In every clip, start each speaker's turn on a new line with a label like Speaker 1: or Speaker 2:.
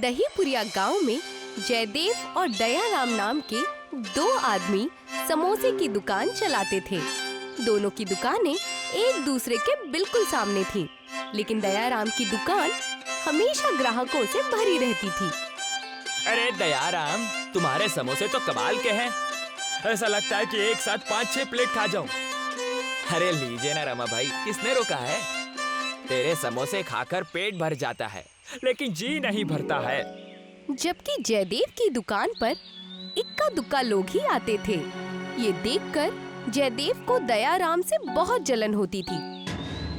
Speaker 1: दहीपुरिया गांव में जयदेव और दयाराम नाम के दो आदमी समोसे की दुकान चलाते थे। दोनों की दुकानें एक दूसरे के बिल्कुल सामने थीं, लेकिन दयाराम की दुकान हमेशा ग्राहकों से भरी रहती थी।
Speaker 2: अरे दयाराम, तुम्हारे समोसे तो कमाल के हैं। ऐसा लगता है कि एक साथ 5-6 प्लेट खा जाऊं। अरे लीजिए ना रमा भाई, किसने रोका है? तेरे समोसे खाकर पेट भर जाता है, लेकिन जी नहीं भरता है।
Speaker 1: जबकि जयदेव की दुकान पर इक्का दुक्का लोग ही आते थे। ये देखकर जयदेव को दयाराम से बहुत जलन होती थी।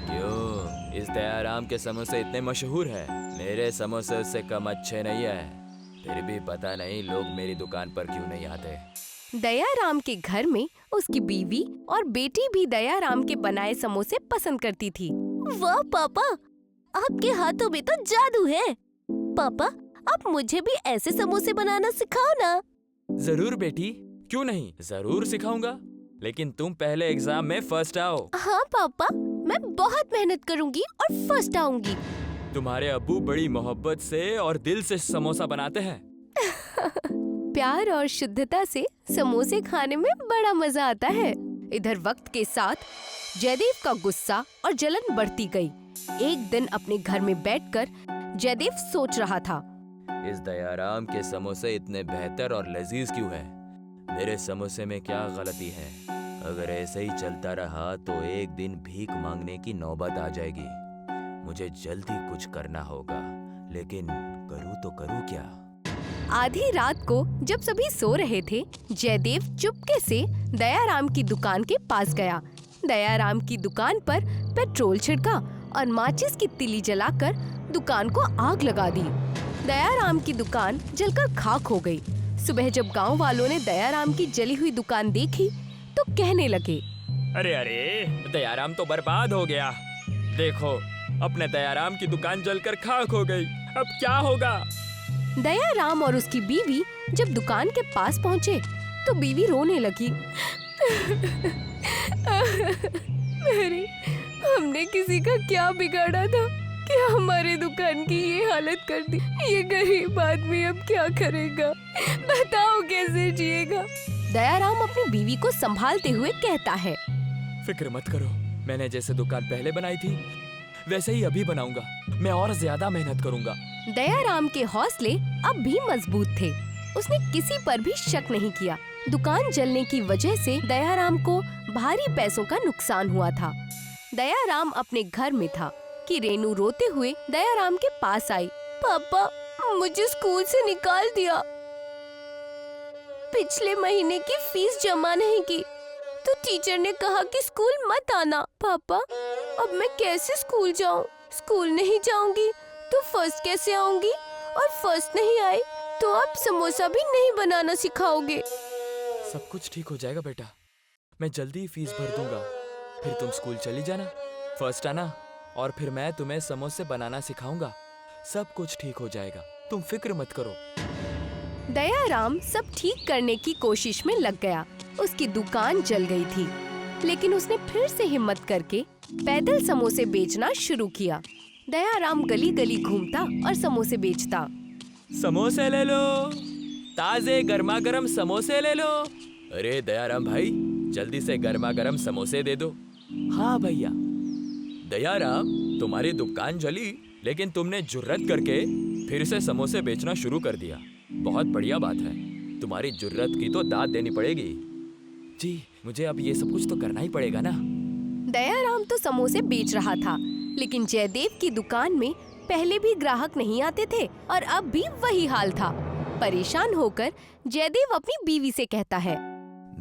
Speaker 2: क्यों? इस दयाराम के समोसे इतने मशहूर हैं। मेरे समोसे उससे कम अच्छे नहीं है। फिर भी पता नहीं लोग मेरी दुकान पर क्यों नहीं आते।
Speaker 1: दयाराम के घर में उसकी बीवी और बेटी भी दयाराम के बनाए समोसे पसंद करती थी। वाह पापा, आपके हाथों में तो जादू है। पापा, आप मुझे भी ऐसे समोसे बनाना सिखाओ ना।
Speaker 2: जरूर बेटी, क्यों नहीं, जरूर सिखाऊंगा। लेकिन तुम पहले एग्जाम में फर्स्ट आओ।
Speaker 1: हाँ पापा, मैं बहुत मेहनत करूंगी और फर्स्ट आऊंगी।
Speaker 2: तुम्हारे अब्बू बड़ी मोहब्बत से और दिल से समोसा बनाते हैं।
Speaker 1: प्यार और शुद्धता से समोसे खाने में बड़ा मजा आता है। इधर वक्त के साथ जयदेव का गुस्सा और जलन बढ़ती गई। एक दिन अपने घर में बैठकर जयदेव सोच रहा था,
Speaker 2: इस दयाराम के समोसे इतने बेहतर और लजीज क्यों हैं? मेरे समोसे में क्या गलती है? अगर ऐसे ही चलता रहा तो एक दिन भीख मांगने की नौबत आ जाएगी। मुझे जल्दी कुछ करना होगा, लेकिन करूँ तो करूँ क्या?
Speaker 1: आधी रात को जब सभी सो रहे थे, जयदेव चुपके से दयाराम की दुकान के पास गया। दयाराम की दुकान पर पेट्रोल छिड़का और माचिस की तिली जलाकर दुकान को आग लगा दी। दयाराम की दुकान जलकर खाक हो गई। सुबह जब गांव वालों ने दयाराम की जली हुई दुकान देखी तो कहने लगे,
Speaker 2: अरे अरे, दयाराम तो बर्बाद हो गया। देखो, अपने दयाराम की दुकान जलकर खाक हो गई। अब क्या होगा?
Speaker 1: दयाराम और उसकी बीवी जब दुकान के पास पहुँचे तो बीवी रोने लगी। अरे, हमने किसी का क्या बिगाड़ा था कि हमारे दुकान की ये हालत कर दी। ये गरीब आदमी अब क्या करेगा? बताओ कैसे जिएगा? दयाराम अपनी बीवी को संभालते हुए कहता है,
Speaker 2: फिक्र मत करो, मैंने जैसे दुकान पहले बनाई थी वैसे ही अभी बनाऊंगा। मैं और ज्यादा मेहनत करूंगा।
Speaker 1: दयाराम के हौसले अब भी मजबूत थे। उसने किसी पर भी शक नहीं किया। दुकान जलने की वजह से दयाराम को भारी पैसों का नुकसान हुआ था। दयाराम अपने घर में था कि रेनू रोते हुए दयाराम के पास आई। पापा, मुझे स्कूल से निकाल दिया। पिछले महीने की फीस जमा नहीं की तो टीचर ने कहा कि स्कूल मत आना। पापा, अब मैं कैसे स्कूल जाऊं? स्कूल नहीं जाऊंगी तो फर्स्ट कैसे आऊंगी? और फर्स्ट नहीं आए तो आप समोसा भी नहीं बनाना सिखाओगे।
Speaker 2: सब कुछ ठीक हो जाएगा बेटा, मैं जल्दी ही फीस भर दूंगा। फिर तुम स्कूल चली जाना, फर्स्ट आना, और फिर मैं तुम्हें समोसे बनाना सिखाऊंगा। सब कुछ ठीक हो जाएगा, तुम फिक्र मत करो।
Speaker 1: दयाराम सब ठीक करने की कोशिश में लग गया। उसकी दुकान जल गई थी, लेकिन उसने फिर से हिम्मत करके पैदल समोसे बेचना शुरू किया। दयाराम गली गली घूमता और समोसे बेचता।
Speaker 2: समोसे ले लो, ताजे गर्मा गर्म समोसे ले लो। अरे दयाराम भाई, जल्दी से गर्मा गर्म समोसे दे दो। हाँ भैया। दयाराम, तुम्हारी दुकान जली, लेकिन तुमने जुर्रत करके फिर से समोसे बेचना शुरू कर दिया। बहुत बढ़िया बात है, तुम्हारी जुर्रत की तो दाद देनी पड़ेगी। जी, मुझे अब ये सब कुछ तो करना ही पड़ेगा ना।
Speaker 1: दयाराम तो समोसे बेच रहा था, लेकिन जयदेव की दुकान में पहले भी ग्राहक नहीं आते थे और अब भी वही हाल था। परेशान होकर जयदेव अपनी बीवी से कहता है,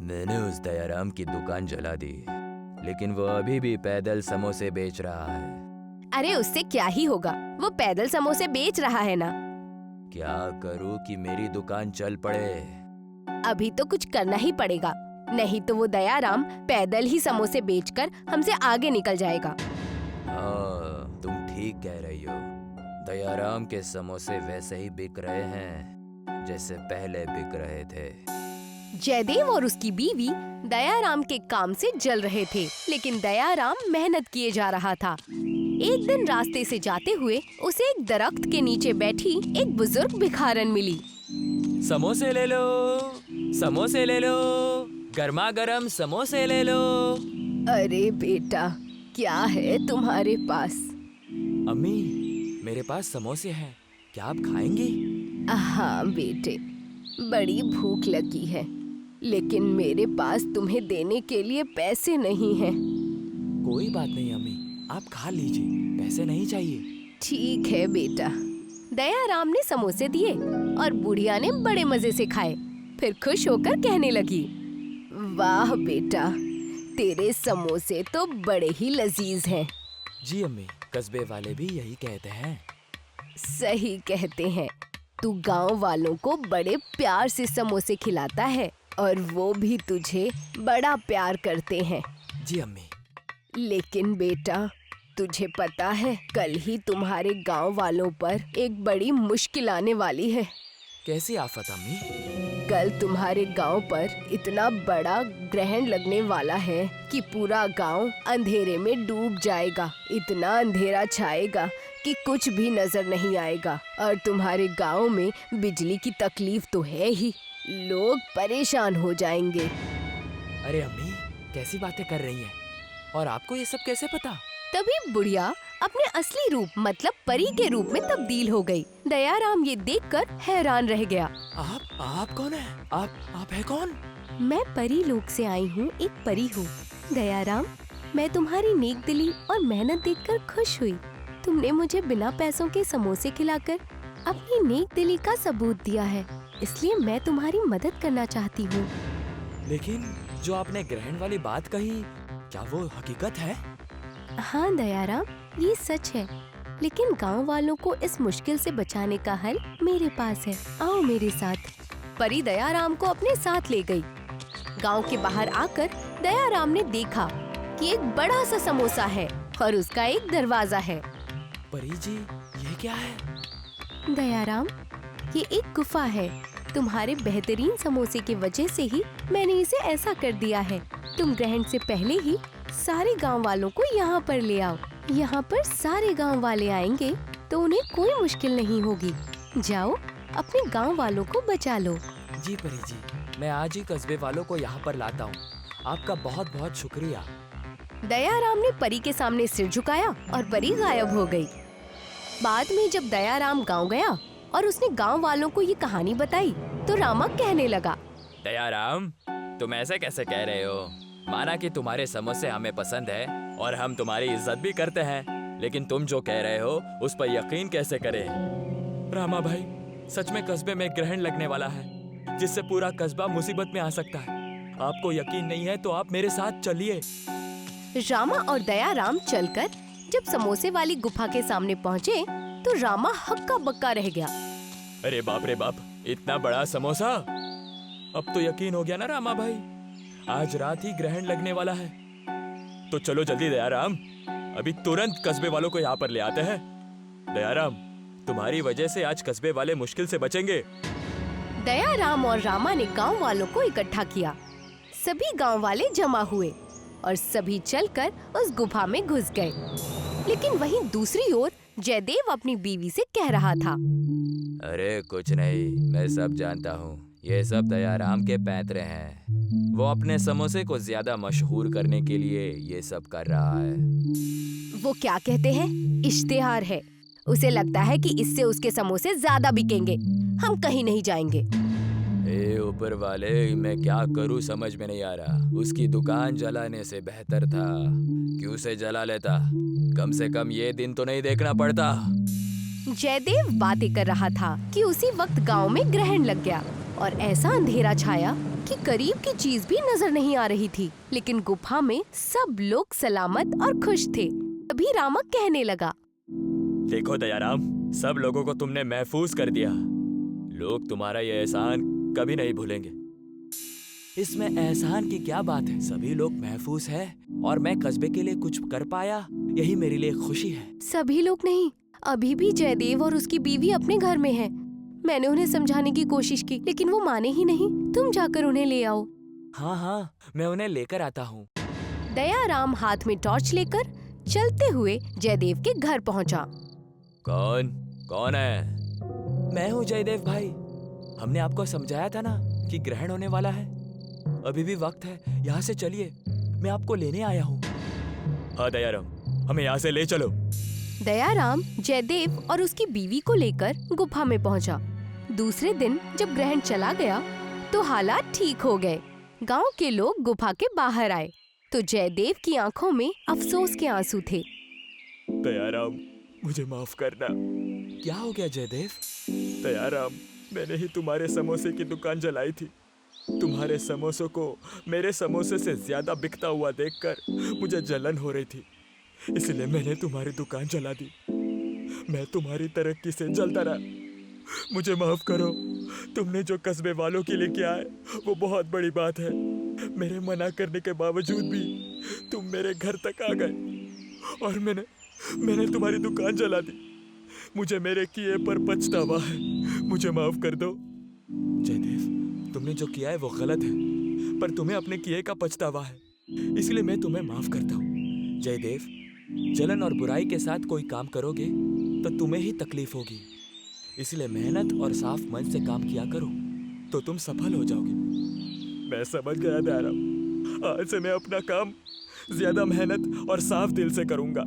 Speaker 2: मैंने उस दयाराम की दुकान जला दी, लेकिन वो अभी भी पैदल समोसे बेच रहा है।
Speaker 1: अरे उससे क्या ही होगा, वो पैदल समोसे बेच रहा है ना।
Speaker 2: क्या करूं कि मेरी दुकान चल पड़े?
Speaker 1: अभी तो कुछ करना ही पड़ेगा, नहीं तो वो दयाराम पैदल ही समोसे बेचकर हमसे आगे निकल जाएगा।
Speaker 2: हाँ, तुम ठीक कह रही हो। दयाराम के समोसे वैसे ही बिक रहे हैं जैसे पहले बिक रहे थे।
Speaker 1: जयदेव और उसकी बीवी दयाराम के काम से जल रहे थे, लेकिन दयाराम मेहनत किए जा रहा था। एक दिन रास्ते से जाते हुए उसे एक दरख्त के नीचे बैठी एक बुजुर्ग भिखारन मिली।
Speaker 2: समोसे ले लो, समोसे ले लो, गर्मा गर्म समोसे ले लो।
Speaker 1: अरे बेटा, क्या है तुम्हारे पास?
Speaker 2: अम्मी, मेरे पास समोसे हैं, क्या आप खाएंगी?
Speaker 1: हाँ बेटे, बड़ी भूख लगी है, लेकिन मेरे पास तुम्हें देने के लिए पैसे नहीं हैं।
Speaker 2: कोई बात नहीं अम्मी, आप खा लीजिए, पैसे नहीं चाहिए।
Speaker 1: ठीक है बेटा। दयाराम ने समोसे दिए और बुढ़िया ने बड़े मजे से खाए। फिर खुश होकर कहने लगी, वाह बेटा, तेरे समोसे तो बड़े ही लजीज हैं।
Speaker 2: जी अम्मी, कस्बे वाले भी यही कहते हैं।
Speaker 1: सही कहते हैं। तू गांव वालों को बड़े प्यार से समोसे खिलाता है और वो भी तुझे बड़ा प्यार करते हैं।
Speaker 2: जी अम्मी।
Speaker 1: लेकिन बेटा, तुझे पता है कल ही तुम्हारे गांव वालों पर एक बड़ी मुश्किल आने वाली है।
Speaker 2: कैसी आफत अम्मी?
Speaker 1: कल तुम्हारे गांव पर इतना बड़ा ग्रहण लगने वाला है कि पूरा गांव अंधेरे में डूब जाएगा। इतना अंधेरा छाएगा कि कुछ भी नजर नहीं आएगा और तुम्हारे गांव में बिजली की तकलीफ तो है ही, लोग परेशान हो जाएंगे।
Speaker 2: अरे अम्मी, कैसी बातें कर रही हैं? और आपको ये सब कैसे पता?
Speaker 1: तभी बुढ़िया अपने असली रूप मतलब परी के रूप में तब्दील हो गई। दयाराम ये देखकर हैरान रह गया।
Speaker 2: आप कौन है? आप है कौन?
Speaker 1: मैं परी लोक से आई हूँ, एक परी हूँ। दयाराम, मैं तुम्हारी नेक दिली और मेहनत देखकर खुश हुई। तुमने मुझे बिना पैसों के समोसे खिलाकर अपनी नेक दिली का सबूत दिया है, इसलिए मैं तुम्हारी मदद करना चाहती हूँ।
Speaker 2: लेकिन जो आपने ग्रहण वाली बात कही, क्या वो हकीकत है?
Speaker 1: हाँ दयाराम, ये सच है, लेकिन गांव वालों को इस मुश्किल से बचाने का हल मेरे पास है। आओ मेरे साथ। परी दयाराम को अपने साथ ले गई। गांव के बाहर आकर दयाराम ने देखा कि एक बड़ा सा समोसा है और उसका एक दरवाजा है।
Speaker 2: परी जी, ये क्या है?
Speaker 1: दयाराम, ये एक गुफा है। तुम्हारे बेहतरीन समोसे की वजह से ही मैंने इसे ऐसा कर दिया है। तुम ग्रहण से पहले ही सारे गांव वालों को यहाँ पर ले आओ। यहाँ पर सारे गांव वाले आएंगे तो उन्हें कोई मुश्किल नहीं होगी। जाओ, अपने गांव वालों को बचा लो।
Speaker 2: जी परी जी, मैं आज ही कस्बे वालों को यहाँ पर लाता हूँ। आपका बहुत बहुत शुक्रिया।
Speaker 1: दयाराम ने परी के सामने सिर झुकाया और परी गायब हो गई। बाद में जब दयाराम गांव गया और उसने गांव वालों को ये कहानी बताई तो रामा कहने लगा,
Speaker 2: दयाराम, तुम ऐसे कैसे कह रहे हो? माना कि तुम्हारे समोसे हमें पसंद है और हम तुम्हारी इज्जत भी करते हैं, लेकिन तुम जो कह रहे हो उस पर यकीन कैसे करें? रामा भाई, सच में कस्बे में ग्रहण लगने वाला है जिससे पूरा कस्बा मुसीबत में आ सकता है। आपको यकीन नहीं है तो आप मेरे साथ चलिए।
Speaker 1: रामा और दयाराम चलकर जब समोसे वाली गुफा के सामने पहुँचे तो रामा हक्का बक्का रह गया।
Speaker 2: अरे बाप रे बाप, इतना बड़ा समोसा! अब तो यकीन हो गया ना रामा भाई, आज रात ही ग्रहण लगने वाला है। तो चलो जल्दी दयाराम, अभी तुरंत कस्बे वालों को यहाँ पर ले आते हैं। दयाराम, तुम्हारी वजह से आज कस्बे वाले मुश्किल से बचेंगे।
Speaker 1: दयाराम और रामा ने गांव वालों को इकट्ठा किया। सभी गांव वाले जमा हुए और सभी चलकर उस गुफा में घुस गए। लेकिन वहीं दूसरी ओर जयदेव अपनी बीवी से कह रहा था,
Speaker 2: अरे कुछ नहीं, मैं सब जानता हूँ। ये सब दयाराम के पैंतरे हैं। वो अपने समोसे को ज्यादा मशहूर करने के लिए ये सब कर रहा है।
Speaker 1: वो क्या कहते हैं, इश्तिहार है। उसे लगता है कि इससे उसके समोसे ज्यादा बिकेंगे। हम कहीं नहीं जाएंगे।
Speaker 2: ए ऊपर वाले, मैं क्या करूं समझ में नहीं आ रहा। उसकी दुकान जलाने से बेहतर था कि उसे जला लेता। कम से कम ये दिन तो नहीं देखना पड़ता।
Speaker 1: जयदेव बातें कर रहा था कि उसी वक्त गांव में ग्रहण लग गया और ऐसा अंधेरा छाया कि करीब की चीज भी नजर नहीं आ रही थी। लेकिन गुफा में सब लोग सलामत और खुश थे। तभी रामा कहने लगा,
Speaker 2: देखो दयाराम, सब लोगों को तुमने महफूज कर दिया। लोग तुम्हारा ये एहसान कभी नहीं भूलेंगे। इसमें एहसान की क्या बात है? सभी लोग महफूज हैं और मैं कस्बे के लिए कुछ कर पाया, यही मेरे लिए खुशी है।
Speaker 1: सभी लोग नहीं, अभी भी जयदेव और उसकी बीवी अपने घर में हैं। मैंने उन्हें समझाने की कोशिश की, लेकिन वो माने ही नहीं। तुम जाकर उन्हें ले आओ।
Speaker 2: हाँ हाँ, मैं उन्हें लेकर आता हूँ।
Speaker 1: दयाराम हाथ में टॉर्च लेकर चलते हुए जयदेव के घर पहुंचा।
Speaker 2: कौन कौन है? मैं हूँ जयदेव भाई। हमने आपको समझाया था ना कि ग्रहण होने वाला है। अभी भी वक्त है, यहाँ से चलिए, मैं आपको लेने आया हूँ। हाँ दयाराम, हमें यहाँ से ले चलो।
Speaker 1: दयाराम जयदेव और उसकी बीवी को लेकर गुफा में पहुंचा। दूसरे दिन जब ग्रहण चला गया तो हालात ठीक हो गए। गांव के लोग गुफा के बाहर आए तो जयदेव की आंखों में अफसोस के आंसू थे।
Speaker 2: दयाराम, मुझे माफ करना। क्या हो गया जयदेव? दयाराम, मैंने ही तुम्हारे समोसे की दुकान जलाई थी। तुम्हारे समोसों को मेरे समोसे से ज्यादा बिकता हुआ देखकर मुझे जलन हो रही थी, इसलिए मैंने तुम्हारी दुकान जला दी। मैं तुम्हारी तरक्की से जलता रहा। मुझे माफ करो। तुमने जो कस्बे वालों के लिए किया है वो बहुत बड़ी बात है। मेरे मना करने के बावजूद भी तुम मेरे घर तक आ गए और मैंने तुम्हारी दुकान जला दी। मुझे मेरे किए पर पछतावा है। मुझे माफ कर दो। जयदेव, तुमने जो किया है वो गलत है, पर तुम्हें अपने किए का पछतावा है, इसलिए मैं तुम्हें माफ करता हूँ। जयदेव, जलन और बुराई के साथ कोई काम करोगे तो तुम्हें ही तकलीफ होगी, इसलिए मेहनत और साफ मन से काम किया करो तो तुम सफल हो जाओगे। मैं समझ गया दयाराम। आज से मैं अपना काम ज्यादा मेहनत और साफ दिल से करूंगा।